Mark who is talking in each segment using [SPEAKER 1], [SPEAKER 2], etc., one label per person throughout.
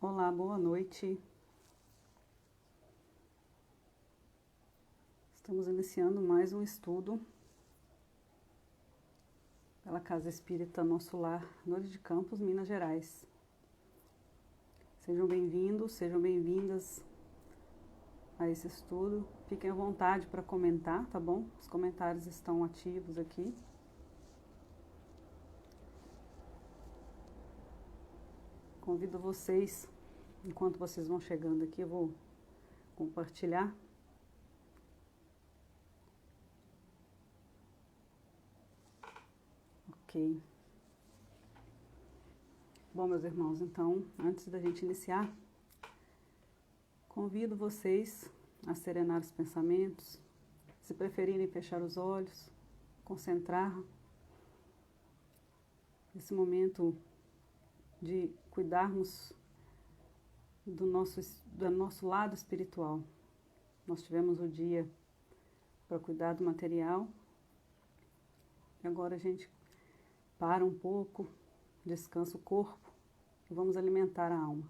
[SPEAKER 1] Olá, boa noite. Estamos iniciando mais um estudo pela Casa Espírita Nosso Lar, Dores de Campos, Minas Gerais. Sejam bem-vindos, sejam bem-vindas a esse estudo. Fiquem à vontade para comentar, tá bom? Os comentários estão ativos aqui. Convido vocês, enquanto vocês vão chegando aqui, eu vou compartilhar. Ok. Bom, meus irmãos, então, antes da gente iniciar, convido vocês a serenar os pensamentos, se preferirem fechar os olhos, concentrar nesse momento de cuidarmos do nosso lado espiritual. Nós tivemos o dia para cuidar do material e agora a gente para um pouco, descansa o corpo e vamos alimentar a alma.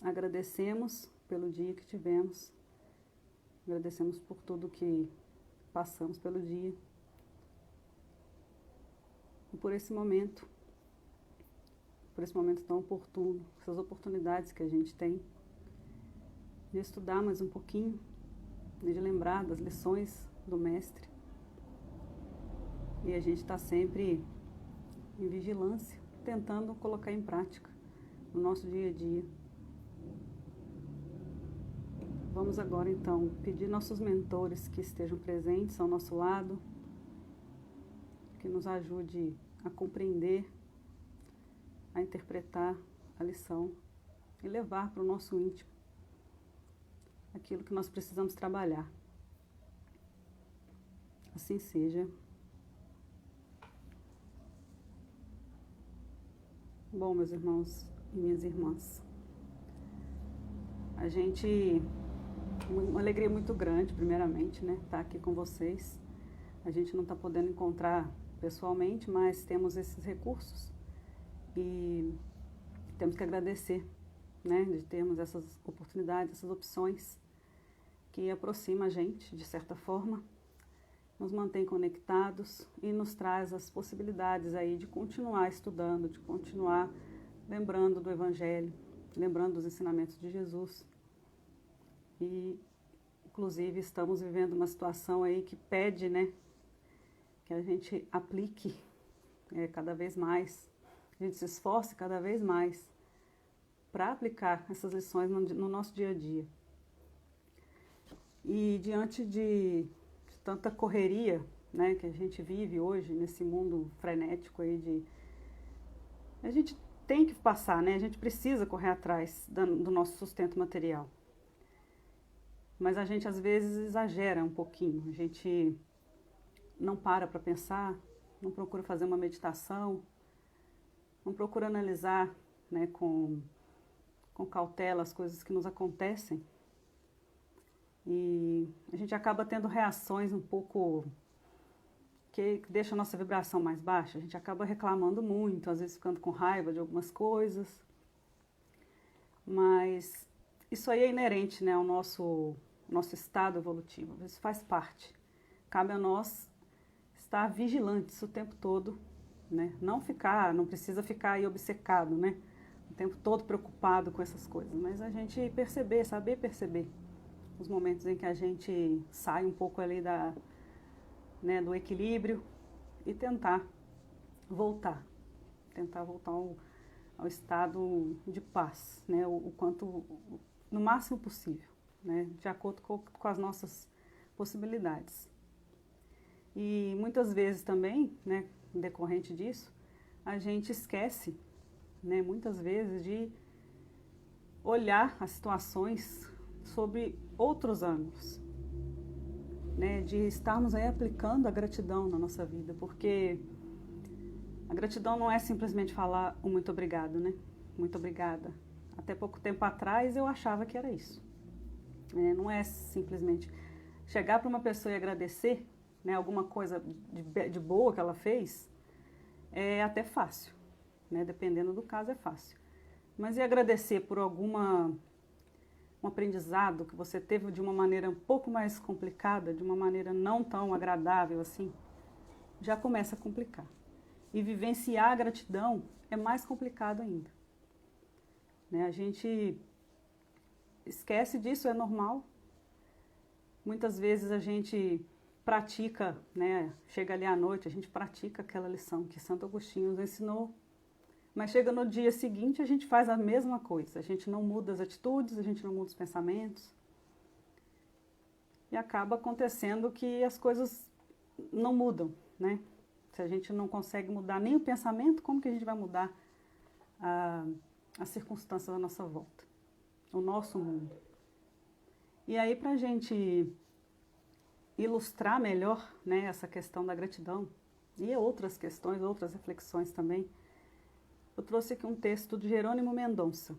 [SPEAKER 1] Agradecemos pelo dia que tivemos, agradecemos por tudo que passamos pelo dia e por esse momento tão oportuno, essas oportunidades que a gente tem de estudar mais um pouquinho, de lembrar das lições do Mestre. E a gente está sempre em vigilância, tentando colocar em prática no nosso dia a dia. Vamos agora então pedir nossos mentores que estejam presentes ao nosso lado, que nos ajude a compreender, a interpretar a lição e levar para o nosso íntimo aquilo que nós precisamos trabalhar. Assim seja. Bom, meus irmãos e minhas irmãs, uma alegria muito grande, primeiramente, né, estar aqui com vocês. A gente não está podendo encontrar pessoalmente, mas temos esses recursos e temos que agradecer, né, de termos essas oportunidades, essas opções que aproximam a gente, de certa forma, nos mantém conectados e nos traz as possibilidades aí de continuar estudando, de continuar lembrando do Evangelho, lembrando dos ensinamentos de Jesus. E, inclusive, estamos vivendo uma situação aí que pede, né, que a gente aplique cada vez mais, a gente se esforce cada vez mais para aplicar essas lições no nosso dia a dia. E diante de tanta correria, né, que a gente vive hoje nesse mundo frenético aí a gente tem que passar, né? A gente precisa correr atrás do nosso sustento material. Mas a gente às vezes exagera um pouquinho. A gente não para pensar, não procura fazer uma meditação, não procura analisar, né, com cautela as coisas que nos acontecem. E a gente acaba tendo reações um pouco que deixam a nossa vibração mais baixa. A gente acaba reclamando muito, às vezes ficando com raiva de algumas coisas. Mas isso aí é inerente, né, ao nosso estado evolutivo. Isso faz parte. Cabe a nós estar vigilantes o tempo todo, né? Não precisa ficar aí obcecado, né? O tempo todo preocupado com essas coisas. Mas a gente saber perceber os momentos em que a gente sai um pouco ali do equilíbrio e tentar voltar ao estado de paz, né, no máximo possível, né, de acordo com as nossas possibilidades. E muitas vezes também, né, decorrente disso, a gente esquece, né, muitas vezes de olhar as situações sobre outros ângulos, né, de estarmos aí aplicando a gratidão na nossa vida, porque a gratidão não é simplesmente falar um muito obrigado, né? Muito obrigada. Até pouco tempo atrás eu achava que era isso. Não é simplesmente chegar para uma pessoa e agradecer, né, alguma coisa de boa que ela fez, é até fácil, né? Dependendo do caso é fácil. Mas e agradecer por um aprendizado que você teve de uma maneira um pouco mais complicada, de uma maneira não tão agradável assim, já começa a complicar. E vivenciar a gratidão é mais complicado ainda. Né? A gente esquece disso, é normal. Muitas vezes a gente pratica, né? Chega ali à noite, a gente pratica aquela lição que Santo Agostinho nos ensinou, mas chega no dia seguinte a gente faz a mesma coisa. A gente não muda as atitudes, a gente não muda os pensamentos. E acaba acontecendo que as coisas não mudam, né? Se a gente não consegue mudar nem o pensamento, como que a gente vai mudar as circunstâncias da nossa volta, o nosso mundo? E aí, para a gente ilustrar melhor, né, essa questão da gratidão e outras questões, outras reflexões também, eu trouxe aqui um texto de Jerônimo Mendonça.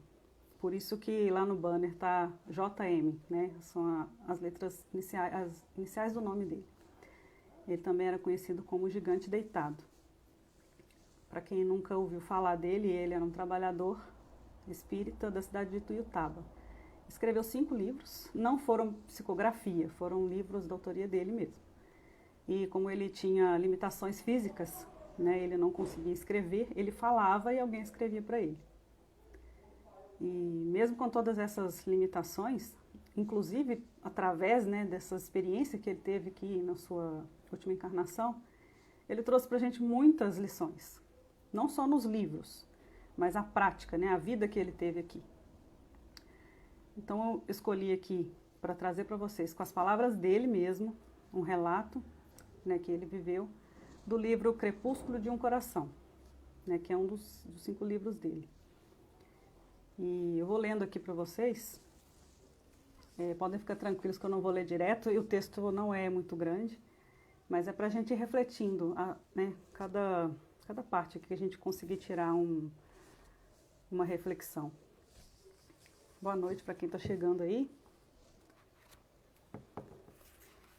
[SPEAKER 1] Por isso que lá no banner está JM, né? São as letras iniciais, as iniciais do nome dele. Ele também era conhecido como o Gigante Deitado. Para quem nunca ouviu falar dele, ele era um trabalhador espírita da cidade de Tuiutaba. Escreveu 5 livros, não foram psicografia, foram livros da autoria dele mesmo. E como ele tinha limitações físicas, né, ele não conseguia escrever, ele falava e alguém escrevia para ele. E mesmo com todas essas limitações, inclusive através, né, dessa experiência que ele teve aqui na sua última encarnação, ele trouxe para a gente muitas lições. Não só nos livros, mas a prática, né, a vida que ele teve aqui. Então eu escolhi aqui para trazer para vocês, com as palavras dele mesmo, um relato, né, que ele viveu, do livro Crepúsculo de um Coração, né, que é um dos 5 livros dele. E eu vou lendo aqui para vocês, podem ficar tranquilos que eu não vou ler direto, e o texto não é muito grande, mas é para a gente ir refletindo, né, cada parte aqui que a gente conseguir tirar uma reflexão. Boa noite para quem está chegando aí.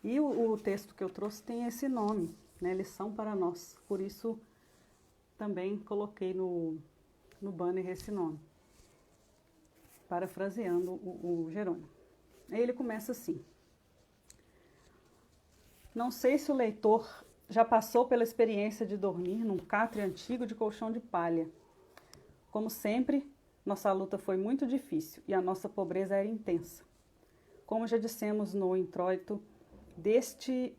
[SPEAKER 1] E o texto que eu trouxe tem esse nome, né, Lição para Nós. Por isso também coloquei no banner esse nome, parafraseando o Jerônimo. Aí ele começa assim: não sei se o leitor já passou pela experiência de dormir num catre antigo de colchão de palha. Como sempre, nossa luta foi muito difícil e a nossa pobreza era intensa. Como já dissemos no introito deste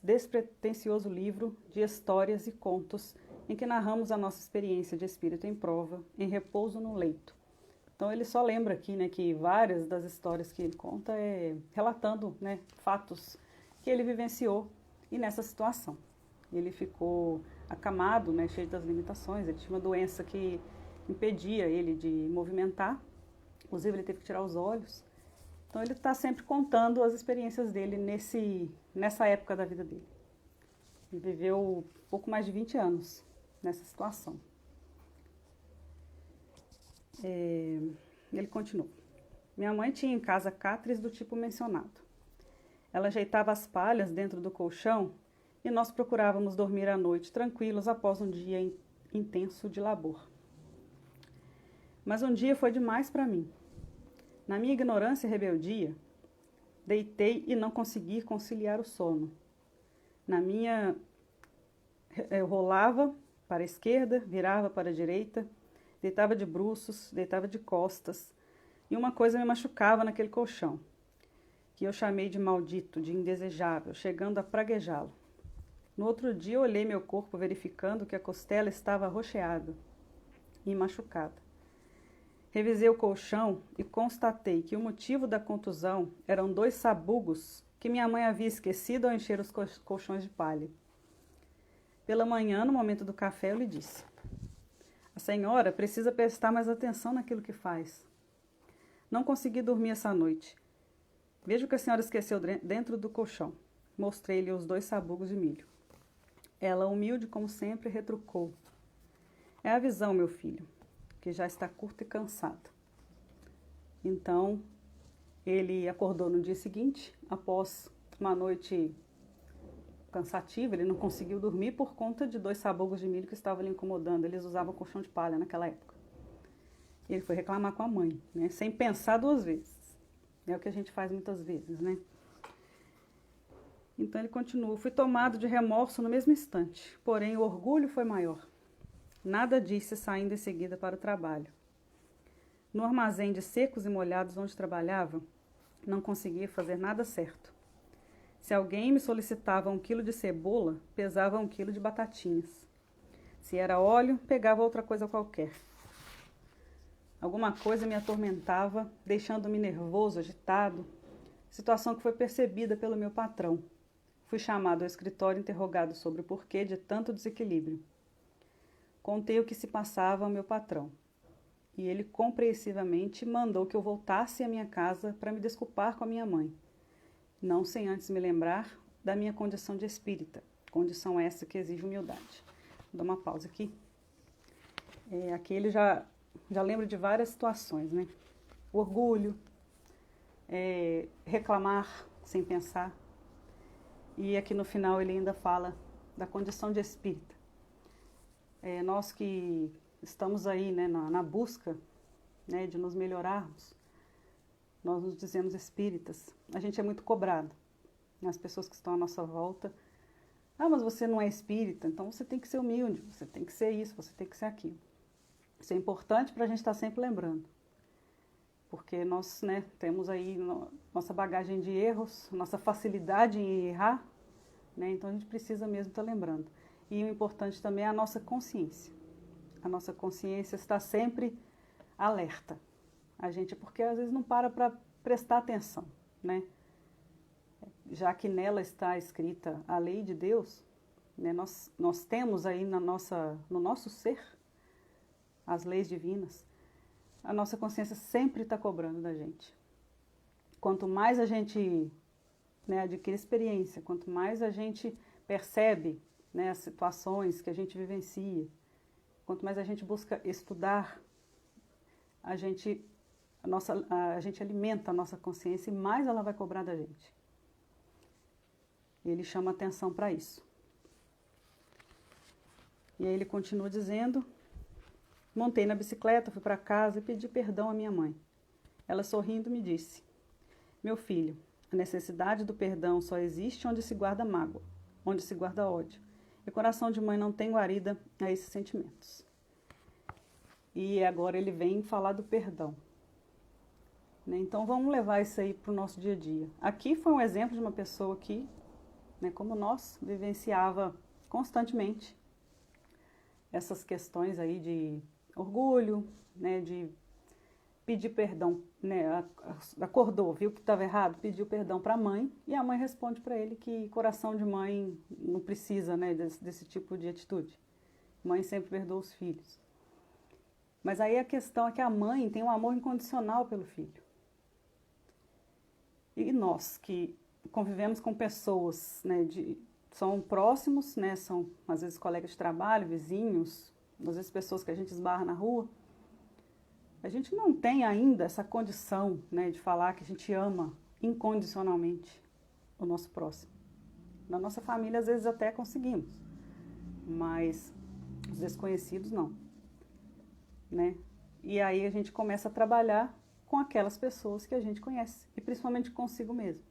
[SPEAKER 1] despretensioso livro de histórias e contos em que narramos a nossa experiência de espírito em prova, em repouso no leito. Então ele só lembra aqui, né, que várias das histórias que ele conta é relatando, né, fatos que ele vivenciou e nessa situação. Ele ficou acamado, né, cheio das limitações, ele tinha uma doença que impedia ele de movimentar, inclusive ele teve que tirar os olhos. Então ele está sempre contando as experiências dele nessa época da vida dele. Ele viveu pouco mais de 20 anos nessa situação. Ele continuou. Minha mãe tinha em casa catres do tipo mencionado. Ela ajeitava as palhas dentro do colchão e nós procurávamos dormir à noite tranquilos após um dia intenso de labor. Mas um dia foi demais para mim. Na minha ignorância e rebeldia, deitei e não consegui conciliar o sono. Eu rolava para a esquerda, virava para a direita, deitava de bruços, deitava de costas, e uma coisa me machucava naquele colchão, que eu chamei de maldito, de indesejável, chegando a praguejá-lo. No outro dia, olhei meu corpo verificando que a costela estava arroxeada e machucada. Revisei o colchão e constatei que o motivo da contusão eram 2 sabugos que minha mãe havia esquecido ao encher os colchões de palha. Pela manhã, no momento do café, eu lhe disse: a senhora precisa prestar mais atenção naquilo que faz. Não consegui dormir essa noite. Veja o que a senhora esqueceu dentro do colchão. Mostrei-lhe os 2 sabugos de milho. Ela, humilde como sempre, retrucou: é a visão, meu filho, que já está curta e cansada. Então, ele acordou no dia seguinte, após uma noite cansativa, ele não conseguiu dormir por conta de 2 sabugos de milho que estavam lhe incomodando. Eles usavam colchão de palha naquela época. Ele foi reclamar com a mãe, né? Sem pensar duas vezes. É o que a gente faz muitas vezes, né? Então ele continua: fui tomado de remorso no mesmo instante, porém o orgulho foi maior. Nada disse saindo em seguida para o trabalho. No armazém de secos e molhados onde trabalhava, não conseguia fazer nada certo. Se alguém me solicitava 1 quilo de cebola, pesava 1 quilo de batatinhas. Se era óleo, pegava outra coisa qualquer. Alguma coisa me atormentava, deixando-me nervoso, agitado, situação que foi percebida pelo meu patrão. Fui chamado ao escritório e interrogado sobre o porquê de tanto desequilíbrio. Contei o que se passava ao meu patrão, e ele compreensivamente mandou que eu voltasse à minha casa para me desculpar com a minha mãe, não sem antes me lembrar da minha condição de espírita, condição essa que exige humildade. Vou dar uma pausa aqui. Aqui ele já lembra de várias situações, né? Orgulho, reclamar sem pensar. E aqui no final ele ainda fala da condição de espírita. Nós que estamos aí, né, na busca, né, de nos melhorarmos, nós nos dizemos espíritas. A gente é muito cobrado. As pessoas que estão à nossa volta: ah, mas você não é espírita, então você tem que ser humilde, você tem que ser isso, você tem que ser aquilo. Isso é importante para a gente estar sempre lembrando. Porque nós, né, temos aí nossa bagagem de erros, nossa facilidade em errar, né, então a gente precisa mesmo estar lembrando. E o importante também é a nossa consciência. A nossa consciência está sempre alerta. A gente, porque às vezes não para prestar atenção, né? Já que nela está escrita a lei de Deus, né, nós temos aí no nosso ser as leis divinas. A nossa consciência sempre está cobrando da gente. Quanto mais a gente, né, adquire experiência, quanto mais a gente percebe, né, as situações que a gente vivencia, quanto mais a gente busca estudar, a gente alimenta a nossa consciência e mais ela vai cobrar da gente. Ele chama atenção para isso. E aí ele continua dizendo: montei na bicicleta, fui para casa e pedi perdão à minha mãe. Ela, sorrindo, me disse: meu filho, a necessidade do perdão só existe onde se guarda mágoa, onde se guarda ódio. E o coração de mãe não tem guarida a esses sentimentos. E agora ele vem falar do perdão. Então vamos levar isso aí para o nosso dia a dia. Aqui foi um exemplo de uma pessoa que, né, como nós, vivenciava constantemente essas questões aí de orgulho, né, de pedir perdão, né, acordou, viu que estava errado, pediu perdão para a mãe, e a mãe responde para ele que coração de mãe não precisa, né, desse tipo de atitude. Mãe sempre perdoa os filhos. Mas aí a questão é que a mãe tem um amor incondicional pelo filho. E nós que convivemos com pessoas, né, são próximos, né, são às vezes colegas de trabalho, vizinhos, às vezes pessoas que a gente esbarra na rua, a gente não tem ainda essa condição, né, de falar que a gente ama incondicionalmente o nosso próximo. Na nossa família às vezes até conseguimos, mas os desconhecidos não, né? E aí a gente começa a trabalhar com aquelas pessoas que a gente conhece, e principalmente consigo mesmo.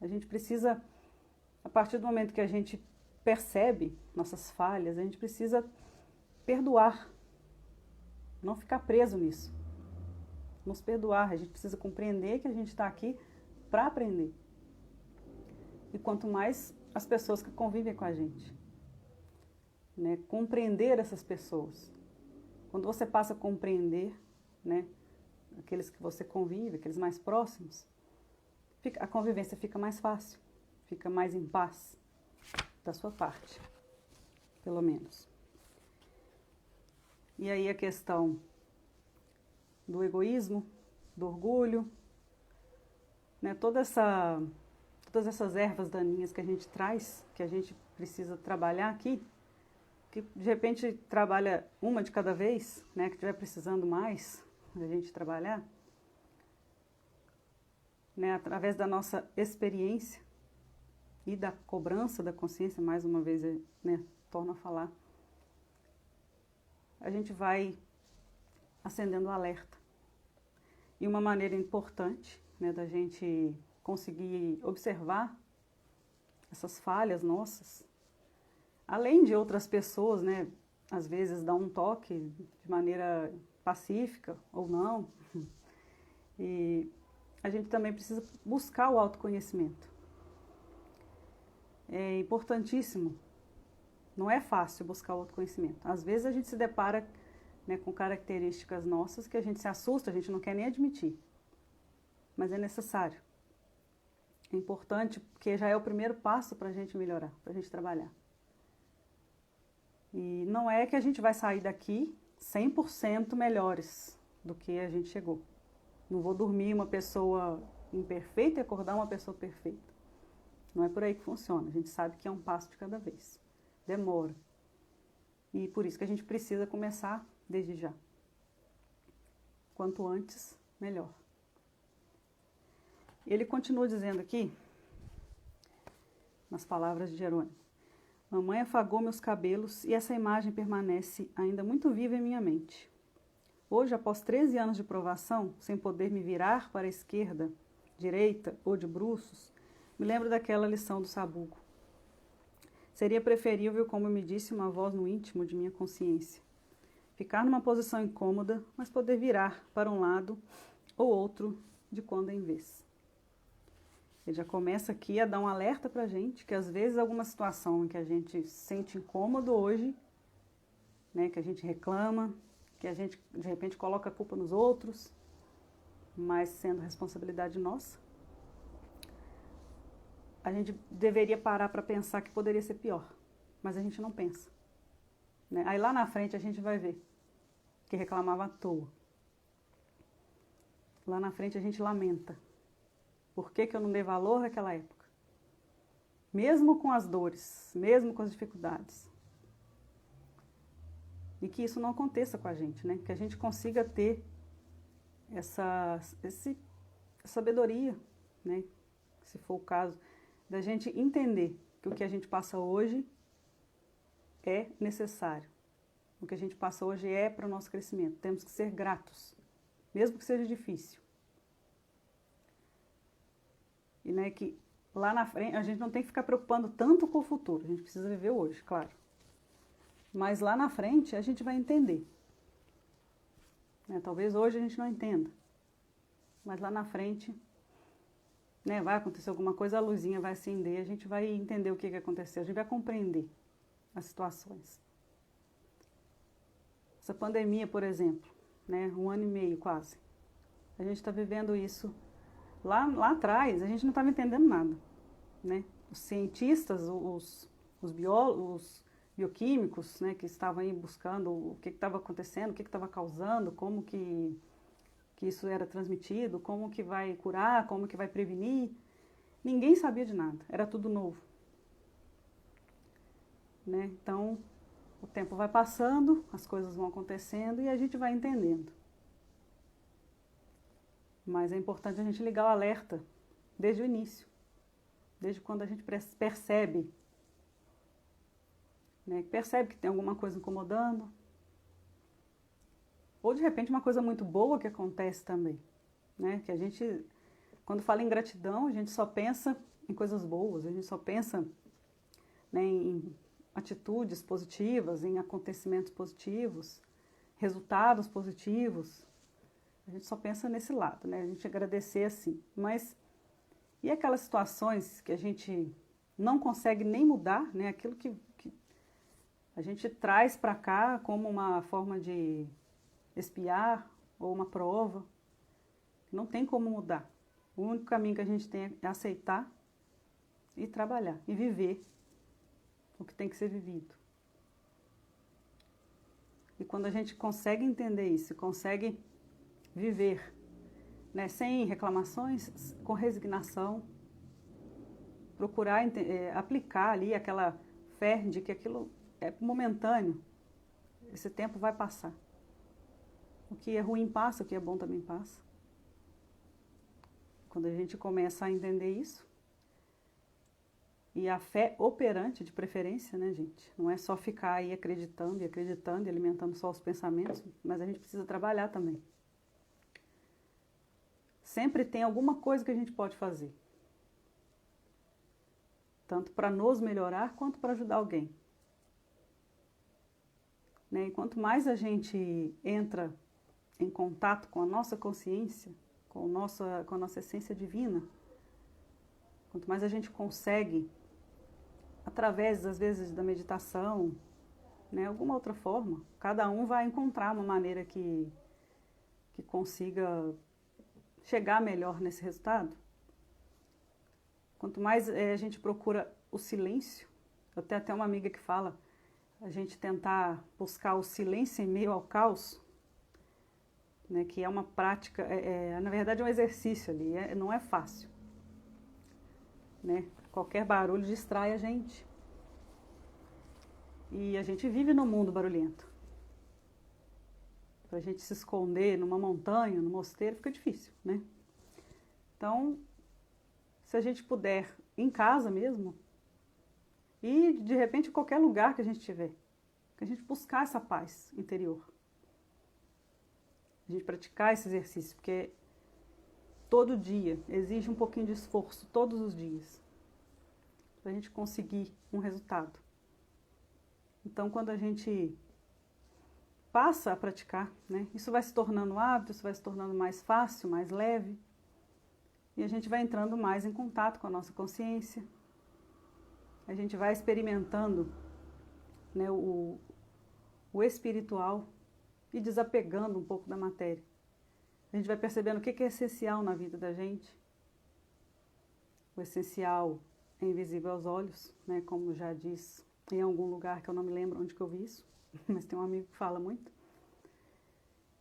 [SPEAKER 1] A gente precisa, a partir do momento que a gente percebe nossas falhas, a gente precisa perdoar, não ficar preso nisso. Nos perdoar, a gente precisa compreender que a gente está aqui para aprender. E quanto mais as pessoas que convivem com a gente, né, compreender essas pessoas. Quando você passa a compreender, né, aqueles que você convive, aqueles mais próximos, a convivência fica mais fácil, fica mais em paz, da sua parte, pelo menos. E aí a questão do egoísmo, do orgulho, né, todas essas ervas daninhas que a gente traz, que a gente precisa trabalhar aqui, que de repente trabalha uma de cada vez, né, que estiver precisando mais da gente trabalhar, né, através da nossa experiência e da cobrança da consciência, mais uma vez, né, torno a falar, a gente vai acendendo o alerta. E uma maneira importante, né, da gente conseguir observar essas falhas nossas, além de outras pessoas, né, às vezes dar um toque de maneira pacífica ou não, e a gente também precisa buscar o autoconhecimento. É importantíssimo, não é fácil buscar o autoconhecimento. Às vezes a gente se depara, né, com características nossas que a gente se assusta, a gente não quer nem admitir, mas é necessário. É importante porque já é o primeiro passo para a gente melhorar, para a gente trabalhar. E não é que a gente vai sair daqui 100% melhores do que a gente chegou. Não vou dormir uma pessoa imperfeita e acordar uma pessoa perfeita. Não é por aí que funciona. A gente sabe que é um passo de cada vez. Demora. E por isso que a gente precisa começar desde já. Quanto antes, melhor. Ele continua dizendo aqui, nas palavras de Jerônimo: mamãe afagou meus cabelos e essa imagem permanece ainda muito viva em minha mente. Hoje, após 13 anos de provação, sem poder me virar para a esquerda, direita ou de bruços, me lembro daquela lição do sabugo. Seria preferível, como me disse uma voz no íntimo de minha consciência, ficar numa posição incômoda, mas poder virar para um lado ou outro de quando em vez. Ele já começa aqui a dar um alerta para a gente que às vezes alguma situação em que a gente se sente incômodo hoje, né, que a gente reclama, que a gente de repente coloca a culpa nos outros, mas sendo responsabilidade nossa, a gente deveria parar para pensar que poderia ser pior, mas a gente não pensa, né? Aí lá na frente a gente vai ver que reclamava à toa. Lá na frente a gente lamenta. Por que eu não dei valor naquela época? Mesmo com as dores, mesmo com as dificuldades. E que isso não aconteça com a gente, né? Que a gente consiga ter essa sabedoria, né? Se for o caso, da gente entender que o que a gente passa hoje é necessário. O que a gente passa hoje é para o nosso crescimento. Temos que ser gratos, mesmo que seja difícil. E, né, que lá na frente a gente não tem que ficar preocupando tanto com o futuro. A gente precisa viver hoje, claro. Mas lá na frente a gente vai entender. Né, talvez hoje a gente não entenda. Mas lá na frente, né, vai acontecer alguma coisa, a luzinha vai acender, a gente vai entender o que aconteceu, a gente vai compreender as situações. Essa pandemia, por exemplo, né, 1 ano e meio quase. A gente está vivendo isso. Lá atrás, a gente não estava entendendo nada, né? Os cientistas, os bioquímicos, né, que estavam aí buscando o que estava acontecendo, o que estava causando, como que isso era transmitido, como que vai curar, como que vai prevenir. Ninguém sabia de nada, era tudo novo. Né? Então, o tempo vai passando, as coisas vão acontecendo e a gente vai entendendo. Mas é importante a gente ligar o alerta desde o início, desde quando a gente percebe, né, percebe que tem alguma coisa incomodando, ou de repente uma coisa muito boa que acontece também, né, que a gente, quando fala em gratidão, a gente só pensa em coisas boas, a gente só pensa, né, em atitudes positivas, em acontecimentos positivos, resultados positivos. A gente só pensa nesse lado, né? A gente agradecer assim. Mas e aquelas situações que a gente não consegue nem mudar, né? Aquilo que a gente traz para cá como uma forma de espiar ou uma prova, não tem como mudar. O único caminho que a gente tem é aceitar e trabalhar e viver o que tem que ser vivido. E quando a gente consegue entender isso, consegue viver, né, sem reclamações, com resignação, procurar aplicar ali aquela fé de que aquilo é momentâneo, esse tempo vai passar. O que é ruim passa, o que é bom também passa. Quando a gente começa a entender isso, E a fé operante, de preferência, né, gente? Não é só ficar aí acreditando e alimentando só os pensamentos, mas a gente precisa trabalhar também. Sempre tem alguma coisa que a gente pode fazer. Tanto para nos melhorar, quanto para ajudar alguém. Né? E quanto mais a gente entra em contato com a nossa consciência, com a nossa essência divina, quanto mais a gente consegue, através, às vezes, da meditação, né, alguma outra forma, cada um vai encontrar uma maneira que consiga chegar melhor nesse resultado. Quanto mais a gente procura o silêncio, eu tenho até uma amiga que fala, a gente tentar buscar o silêncio em meio ao caos, né, que é uma prática, na verdade é um exercício ali, não é fácil. Né? Qualquer barulho distrai a gente. E a gente vive num mundo barulhento. Para a gente se esconder numa montanha, num mosteiro, fica difícil, né? Então, se a gente puder, em casa mesmo, e de repente em qualquer lugar que a gente estiver, que a gente buscar essa paz interior. A gente praticar esse exercício, porque todo dia exige um pouquinho de esforço, todos os dias, para a gente conseguir um resultado. Então, quando a gente passa a praticar, né, isso vai se tornando hábito, isso vai se tornando mais fácil, mais leve, e a gente vai entrando mais em contato com a nossa consciência, a gente vai experimentando, né, o espiritual e desapegando um pouco da matéria. A gente vai percebendo o que é essencial na vida da gente. O essencial é invisível aos olhos, né, como já diz em algum lugar que eu não me lembro onde que eu vi isso, mas tem um amigo que fala muito.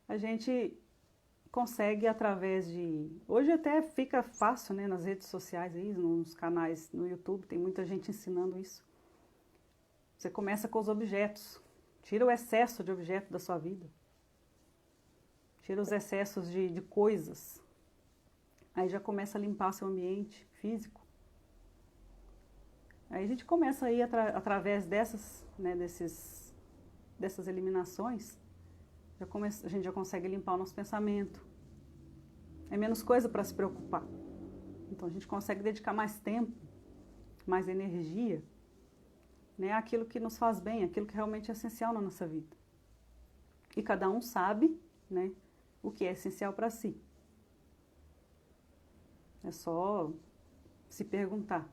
[SPEAKER 1] A gente consegue através de... Hoje até fica fácil, né, nas redes sociais, aí, nos canais no YouTube, tem muita gente ensinando isso. Você começa com os objetos, tira o excesso de objeto da sua vida, tira os excessos de coisas, aí já começa a limpar seu ambiente físico. Aí a gente começa aí através dessas, né, dessas eliminações, a gente já consegue limpar o nosso pensamento. É menos coisa para se preocupar. Então a gente consegue dedicar mais tempo, mais energia, né, àquilo que nos faz bem, àquilo que realmente é essencial na nossa vida. E cada um sabe, né, o que é essencial para si. É só se perguntar.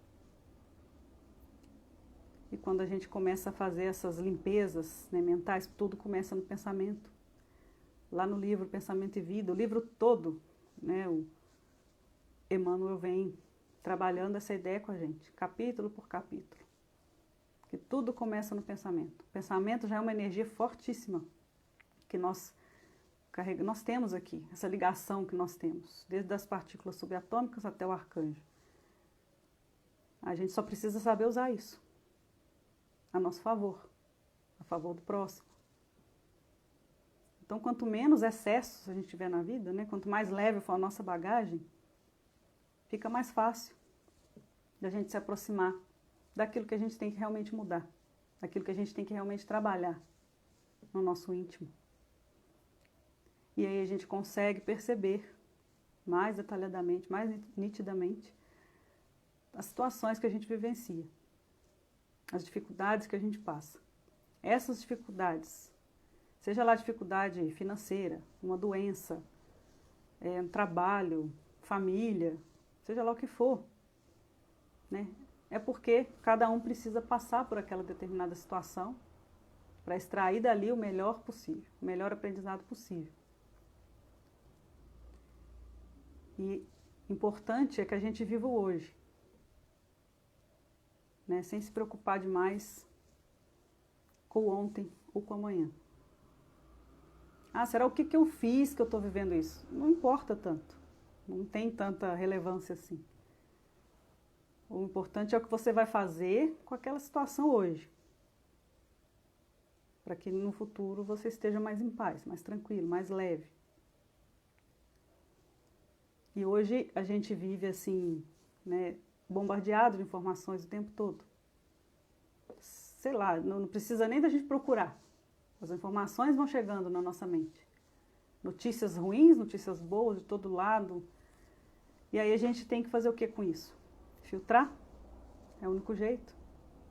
[SPEAKER 1] E quando a gente começa a fazer essas limpezas, né, mentais, tudo começa no pensamento. Lá no livro Pensamento e Vida, o livro todo, né, o Emmanuel vem trabalhando essa ideia com a gente, capítulo por capítulo. Que tudo começa no pensamento. O pensamento já é uma energia fortíssima que nós temos aqui, essa ligação que nós temos, desde as partículas subatômicas até o arcanjo. A gente só precisa saber usar isso a nosso favor, a favor do próximo. Então, quanto menos excessos a gente tiver na vida, né, quanto mais leve for a nossa bagagem, fica mais fácil da gente se aproximar daquilo que a gente tem que realmente mudar, daquilo que a gente tem que realmente trabalhar no nosso íntimo. E aí a gente consegue perceber mais detalhadamente, mais nitidamente, as situações que a gente vivencia, as dificuldades que a gente passa. Essas dificuldades, seja lá dificuldade financeira, uma doença, um trabalho, família, seja lá o que for, né? É porque cada um precisa passar por aquela determinada situação para extrair dali o melhor possível, o melhor aprendizado possível. E importante é que a gente viva o hoje, né? Sem se preocupar demais com o ontem ou com o amanhã. Ah, será o que eu fiz que eu estou vivendo isso? Não importa tanto, não tem tanta relevância assim. O importante é o que você vai fazer com aquela situação hoje, para que no futuro você esteja mais em paz, mais tranquilo, mais leve. E hoje a gente vive assim, né, bombardeado de informações o tempo todo. Sei lá, não precisa nem da gente procurar. As informações vão chegando na nossa mente. Notícias ruins, notícias boas de todo lado. E aí a gente tem que fazer o que com isso? Filtrar? É o único jeito.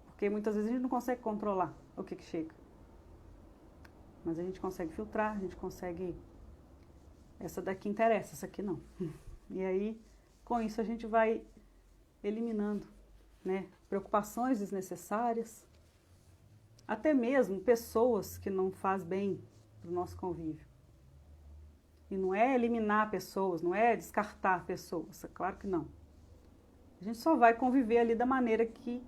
[SPEAKER 1] Porque muitas vezes a gente não consegue controlar o que chega. Mas a gente consegue filtrar, a gente consegue... Essa daqui interessa, essa aqui não. E aí, com isso, a gente vai eliminando, né, preocupações desnecessárias, até mesmo pessoas que não fazem bem para o nosso convívio. E não é eliminar pessoas, não é descartar pessoas, é claro que não. A gente só vai conviver ali da maneira que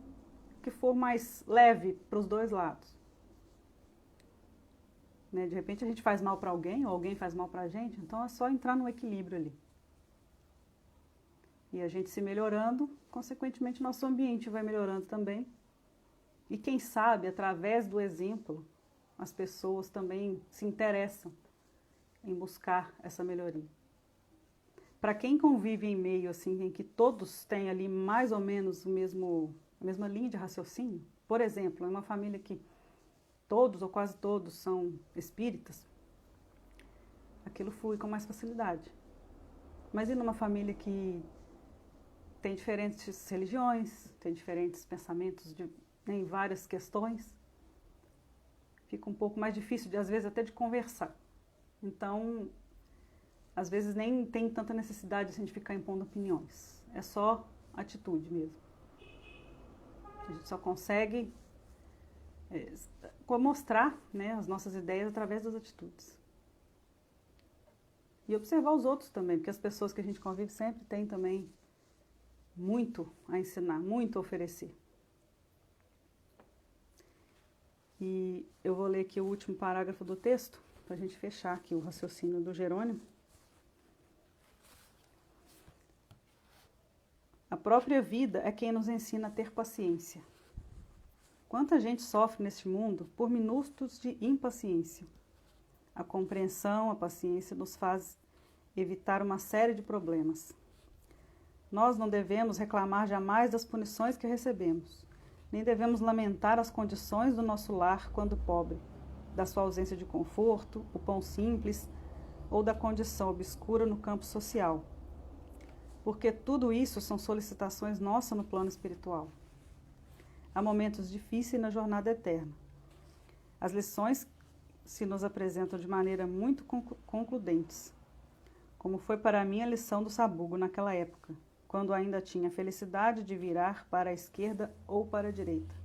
[SPEAKER 1] for mais leve para os dois lados. Né? De repente a gente faz mal para alguém, ou alguém faz mal para a gente, então é só entrar no equilíbrio ali. E a gente se melhorando, consequentemente nosso ambiente vai melhorando também. E quem sabe, através do exemplo, as pessoas também se interessam em buscar essa melhoria. Para quem convive em meio assim, em que todos têm ali mais ou menos a mesma linha de raciocínio, por exemplo, em uma família que todos ou quase todos são espíritas, aquilo flui com mais facilidade. Mas e numa família que tem diferentes religiões, tem diferentes pensamentos em várias questões, fica um pouco mais difícil, às vezes, até de conversar. Então, às vezes nem tem tanta necessidade assim, de ficar impondo opiniões. É só atitude mesmo. A gente só consegue mostrar, né, as nossas ideias através das atitudes. E observar os outros também, porque as pessoas que a gente convive sempre têm também muito a ensinar, muito a oferecer. E eu vou ler aqui o último parágrafo do texto, para a gente fechar aqui o raciocínio do Jerônimo. A própria vida é quem nos ensina a ter paciência. Quanta gente sofre neste mundo por minutos de impaciência. A compreensão, a paciência nos faz evitar uma série de problemas. Nós não devemos reclamar jamais das punições que recebemos, nem devemos lamentar as condições do nosso lar quando pobre, da sua ausência de conforto, o pão simples ou da condição obscura no campo social. Porque tudo isso são solicitações nossas no plano espiritual. Há momentos difíceis na jornada eterna. As lições se nos apresentam de maneira muito concludentes, como foi para mim a lição do sabugo naquela época, quando ainda tinha a felicidade de virar para a esquerda ou para a direita.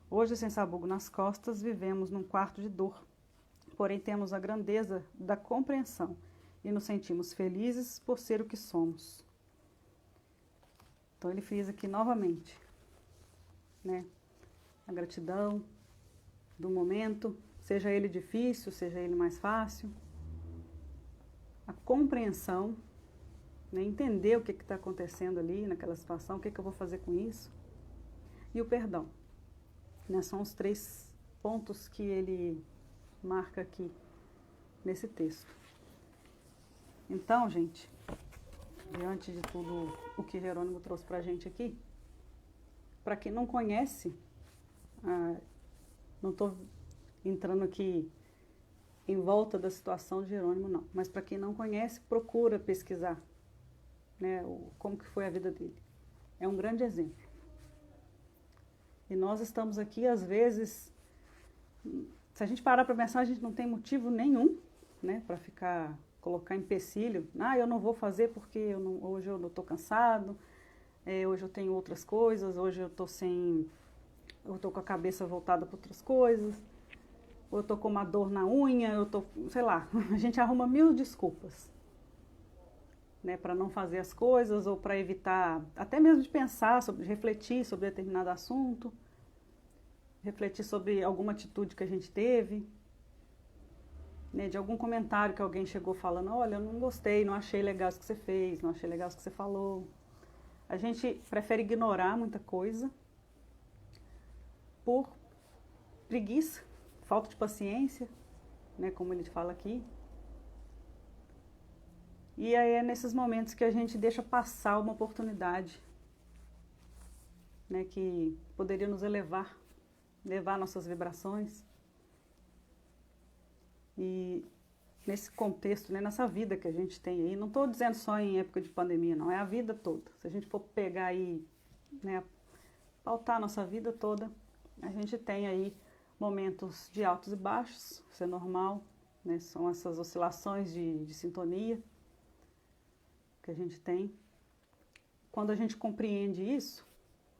[SPEAKER 1] Hoje, sem sabugo nas costas, vivemos num quarto de dor, porém temos a grandeza da compreensão e nos sentimos felizes por ser o que somos. Então ele frisa aqui novamente, né, a gratidão do momento, seja ele difícil, seja ele mais fácil, a compreensão, né, entender o que está acontecendo ali naquela situação, o que eu vou fazer com isso, e o perdão. Né, são os 3 pontos que ele marca aqui nesse texto. Então, gente, diante de tudo o que Jerônimo trouxe para a gente aqui, para quem não conhece, não estou entrando aqui em volta da situação de Jerônimo, não, mas para quem não conhece, procura pesquisar, né, como que foi a vida dele. É um grande exemplo. E nós estamos aqui, às vezes, se a gente parar para pensar, a gente não tem motivo nenhum, né, para colocar empecilho. Eu não vou fazer porque hoje eu não estou cansado, hoje eu tenho outras coisas, hoje eu estou com a cabeça voltada para outras coisas, ou eu estou com uma dor na unha, sei lá, a gente arruma 1000 desculpas, né, para não fazer as coisas ou para evitar, até mesmo de pensar, refletir sobre determinado assunto, refletir sobre alguma atitude que a gente teve, né, de algum comentário que alguém chegou falando, olha, eu não gostei, não achei legal isso que você fez, não achei legal isso que você falou. A gente prefere ignorar muita coisa por preguiça, falta de paciência, né, como ele fala aqui. E aí é nesses momentos que a gente deixa passar uma oportunidade né, que poderia nos elevar nossas vibrações. E nesse contexto, né, nessa vida que a gente tem aí, não estou dizendo só em época de pandemia, não, é a vida toda. Se a gente for pegar aí, né, pautar a nossa vida toda, a gente tem aí momentos de altos e baixos, isso é normal, né, são essas oscilações de sintonia que a gente tem. Quando a gente compreende isso,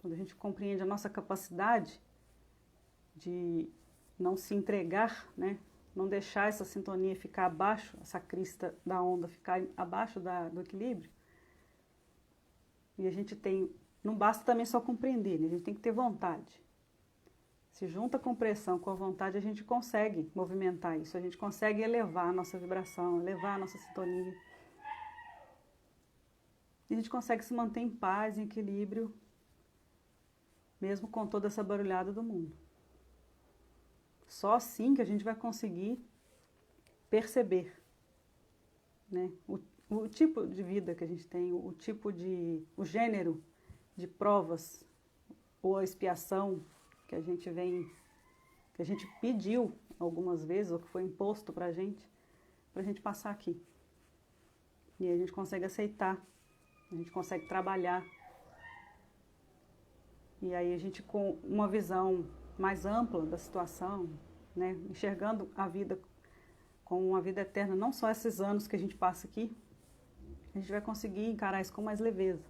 [SPEAKER 1] quando a gente compreende a nossa capacidade de não se entregar, né, não deixar essa sintonia ficar abaixo, essa crista da onda ficar abaixo do equilíbrio, e a gente tem, não basta também só compreender, né, a gente tem que ter vontade. Se junta a compreensão com a vontade, a gente consegue movimentar isso, a gente consegue elevar a nossa vibração, elevar a nossa sintonia. E a gente consegue se manter em paz, em equilíbrio, mesmo com toda essa barulhada do mundo. Só assim que a gente vai conseguir perceber, né, o tipo de vida que a gente tem, o gênero de provas ou a expiação que a gente pediu algumas vezes, ou que foi imposto pra gente passar aqui. E aí a gente consegue aceitar, a gente consegue trabalhar. E aí a gente, com uma visão mais ampla da situação, né, enxergando a vida como uma vida eterna, não só esses anos que a gente passa aqui, a gente vai conseguir encarar isso com mais leveza.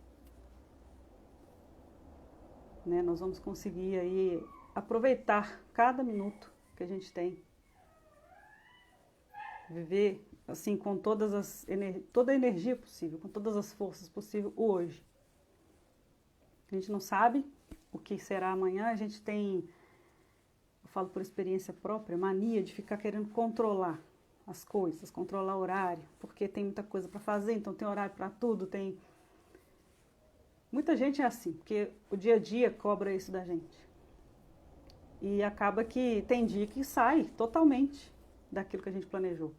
[SPEAKER 1] Né, nós vamos conseguir aí aproveitar cada minuto que a gente tem. Viver assim com toda a energia possível, com todas as forças possíveis, o hoje. A gente não sabe o que será amanhã, a gente tem, eu falo por experiência própria, mania de ficar querendo controlar as coisas, controlar o horário, porque tem muita coisa para fazer, então tem horário para tudo, tem... Muita gente é assim, porque o dia a dia cobra isso da gente. E acaba que tem dia que sai totalmente daquilo que a gente planejou.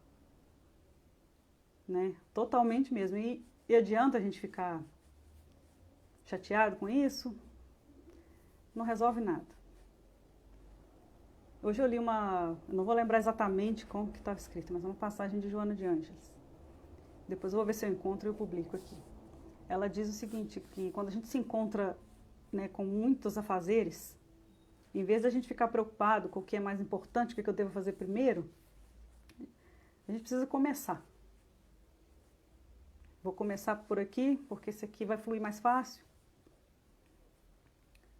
[SPEAKER 1] Né? Totalmente mesmo. E adianta a gente ficar chateado com isso? Não resolve nada. Hoje eu li eu não vou lembrar exatamente como que estava escrito, mas é uma passagem de Joana de Ângeles. Depois eu vou ver se eu encontro e eu publico aqui. Ela diz o seguinte, que quando a gente se encontra, né, com muitos afazeres, em vez de a gente ficar preocupado com o que é mais importante, o que eu devo fazer primeiro, a gente precisa começar. Vou começar por aqui, porque esse aqui vai fluir mais fácil.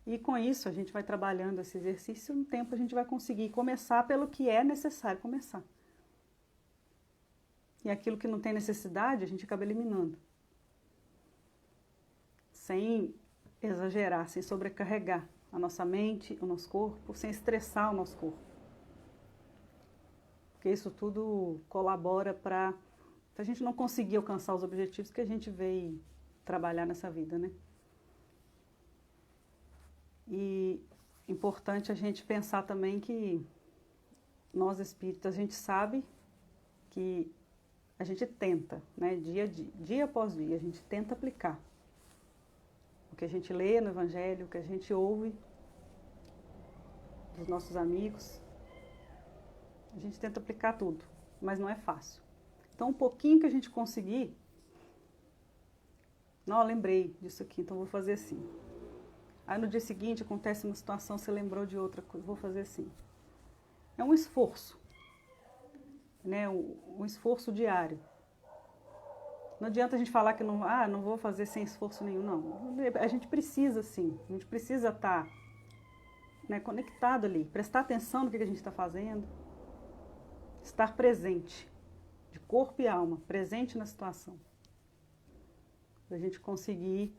[SPEAKER 1] E com isso a gente vai trabalhando esse exercício, no tempo a gente vai conseguir começar pelo que é necessário começar. E aquilo que não tem necessidade, a gente acaba eliminando. Sem exagerar, sem sobrecarregar a nossa mente, o nosso corpo, sem estressar o nosso corpo. Porque isso tudo colabora para a gente não conseguir alcançar os objetivos que a gente veio trabalhar nessa vida, né? E importante a gente pensar também que nós espíritas, a gente sabe que a gente tenta, né, dia após dia, a gente tenta aplicar o que a gente lê no Evangelho, o que a gente ouve dos nossos amigos. A gente tenta aplicar tudo, mas não é fácil. Então, um pouquinho que a gente conseguir, não, eu lembrei disso aqui, então vou fazer assim. Aí no dia seguinte acontece uma situação, você lembrou de outra coisa, vou fazer assim. É um esforço, né? Um esforço diário. Não adianta a gente falar que não vou fazer sem esforço nenhum, não. A gente precisa sim, a gente precisa estar, né, conectado ali, prestar atenção no que a gente está fazendo, estar presente, de corpo e alma, presente na situação. Para a gente conseguir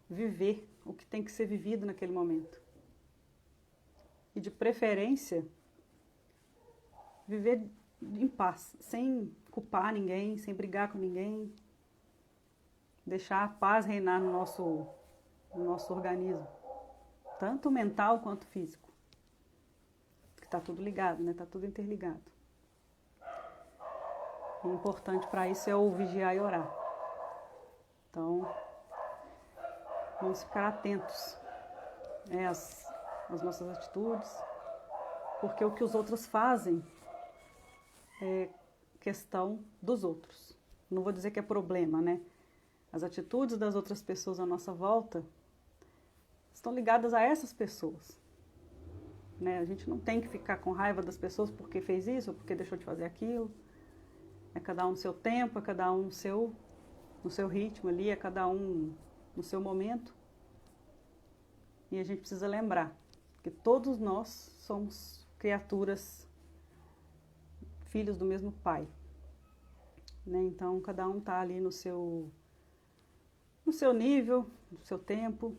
[SPEAKER 1] viver o que tem que ser vivido naquele momento. E de preferência, viver em paz, sem culpar ninguém, sem brigar com ninguém, deixar a paz reinar no nosso organismo, tanto mental quanto físico. Porque está tudo ligado, né? Está tudo interligado. E o importante para isso é o vigiar e orar. Então, vamos ficar atentos as nossas atitudes, porque o que os outros fazem é questão dos outros. Não vou dizer que é problema, né? As atitudes das outras pessoas à nossa volta estão ligadas a essas pessoas. Né? A gente não tem que ficar com raiva das pessoas porque fez isso ou porque deixou de fazer aquilo. É cada um no seu tempo, é cada um no seu ritmo ali, é cada um no seu momento. E a gente precisa lembrar que todos nós somos criaturas, filhos do mesmo Pai. Né? Então, cada um está ali no seu nível, no seu tempo.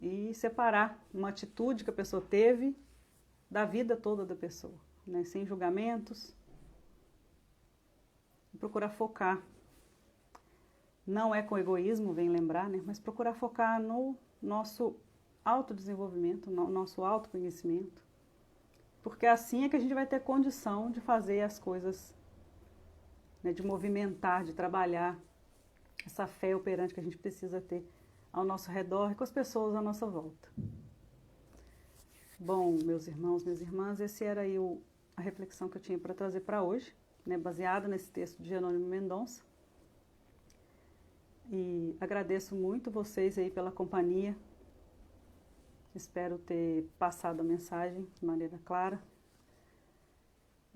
[SPEAKER 1] E separar uma atitude que a pessoa teve da vida toda da pessoa, né? Sem julgamentos. E procurar focar. Não é com egoísmo, vem lembrar, né? Mas procurar focar no nosso autodesenvolvimento, no nosso autoconhecimento. Porque assim é que a gente vai ter condição de fazer as coisas, né? De movimentar, de trabalhar essa fé operante que a gente precisa ter ao nosso redor e com as pessoas à nossa volta. Bom, meus irmãos, minhas irmãs, esse era aí a reflexão que eu tinha para trazer para hoje, né, baseada nesse texto de Jerônimo Mendonça. E agradeço muito vocês aí pela companhia. Espero ter passado a mensagem de maneira clara.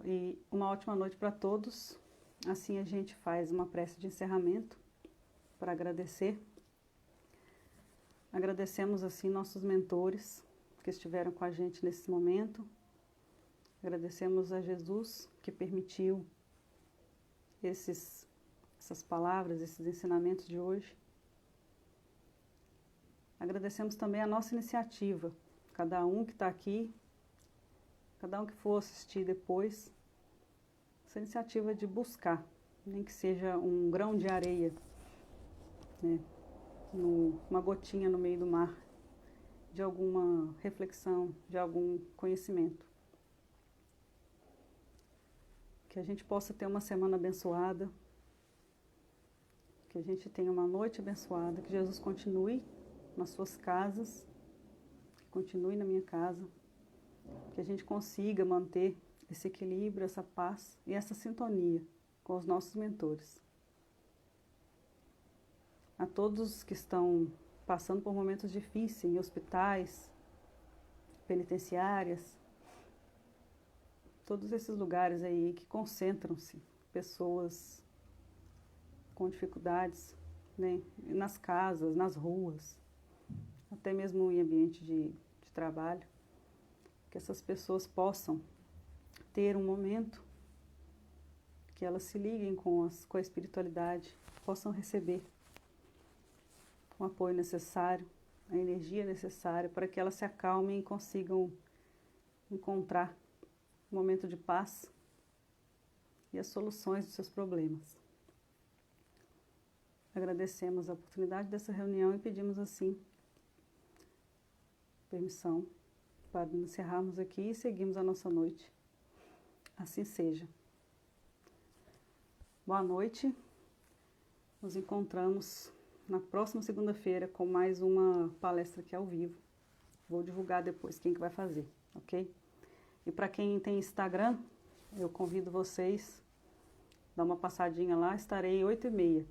[SPEAKER 1] E uma ótima noite para todos. Assim a gente faz uma prece de encerramento para agradecer. Agradecemos assim nossos mentores que estiveram com a gente nesse momento. Agradecemos a Jesus que permitiu essas palavras, esses ensinamentos de hoje. Agradecemos também a nossa iniciativa, cada um que está aqui, cada um que for assistir depois, essa iniciativa de buscar, nem que seja um grão de areia, né? Uma gotinha no meio do mar, de alguma reflexão, de algum conhecimento. Que a gente possa ter uma semana abençoada, que a gente tenha uma noite abençoada, que Jesus continue nas suas casas, que continue na minha casa, que a gente consiga manter esse equilíbrio, essa paz e essa sintonia com os nossos mentores. A todos que estão passando por momentos difíceis em hospitais, penitenciárias, todos esses lugares aí que concentram-se pessoas com dificuldades, né, nas casas, nas ruas, até mesmo em ambiente de trabalho, que essas pessoas possam ter um momento que elas se liguem com a espiritualidade, possam receber o apoio necessário, a energia necessária para que elas se acalmem e consigam encontrar um momento de paz e as soluções dos seus problemas. Agradecemos a oportunidade dessa reunião e pedimos assim permissão para encerrarmos aqui e seguirmos a nossa noite. Assim seja. Boa noite. Nos encontramos na próxima segunda-feira com mais uma palestra aqui ao vivo. Vou divulgar depois quem que vai fazer, ok? E para quem tem Instagram, eu convido vocês a dar uma passadinha lá. Estarei 8h30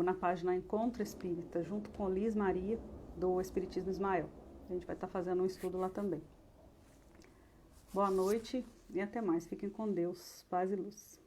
[SPEAKER 1] na página Encontro Espírita, junto com Liz Maria, do Espiritismo Ismael. A gente vai estar fazendo um estudo lá também. Boa noite e até mais. Fiquem com Deus. Paz e luz.